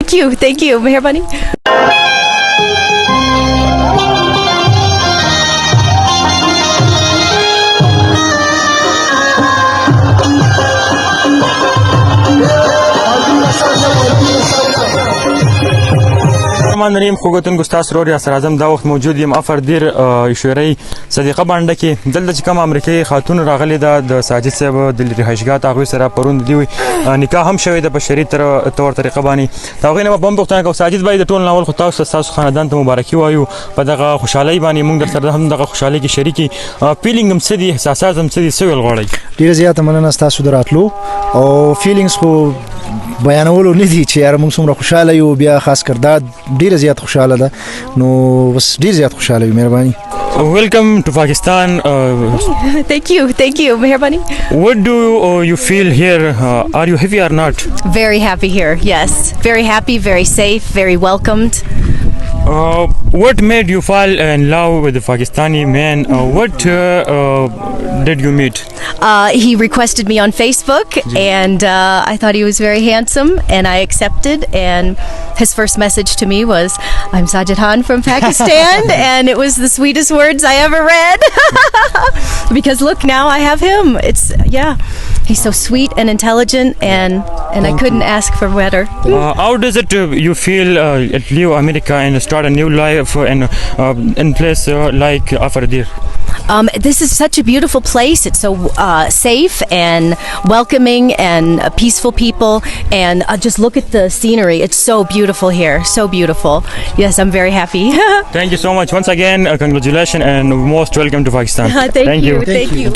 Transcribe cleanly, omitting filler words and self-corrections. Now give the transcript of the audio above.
Thank you. Meherbani. نریم خوګتون ګستاس رور یاسر اعظم دا وخت موجود یم افر دیر شوری صدیقه باندې کې دلته چې کوم امریکی خاتون راغلی دا د ساجد صاحب د رهایشګاه هغوی سره پرون دی نکاح هم شوی د په شرعي طور طریقه باندې هغوی نه به هم پوښتنه کوو ساجد بھائی د ټول ناول خو تاسو خاندان ته مبارکي وایو په دغه خوشحالۍ باندې موږ در سره هم دغه خوشحالۍ کې شریکي فیلینګ هم څه دي احساسات هم څه دي څه ویل غواړئ ډېره زیاته مننه ستاسو د راتلو او فیلینګس خو بیانولو نه دي چې یاره موږ څومره خوشحاله یو بیا خاص کر دا ډېره زیات خوشحاله ده نو بس ډېر زیات خوشحاله یو مهرباني Welcome to Pakistan. Thank you. Meherbani. What do you feel here? Are you happy or not? Very happy here. Yes. Very happy, very safe, very welcomed. What made you fall in love with the Pakistani man? What did you meet? He requested me on Facebook, and I thought he was very handsome, and I accepted. And his first message to me was, "I'm Sajid Khan from Pakistan," and it was the sweetest words I ever read. Because look, now I have him. He's so sweet and intelligent, and I couldn't ask for better. How does it you feel leave America and start a new life in place like Upper Dir? This is such a beautiful place. It's so safe and welcoming and peaceful people. And just look at the scenery. It's so beautiful here. So beautiful. Yes, I'm very happy. Thank you so much. Once again, congratulations and most welcome to Pakistan. Thank you.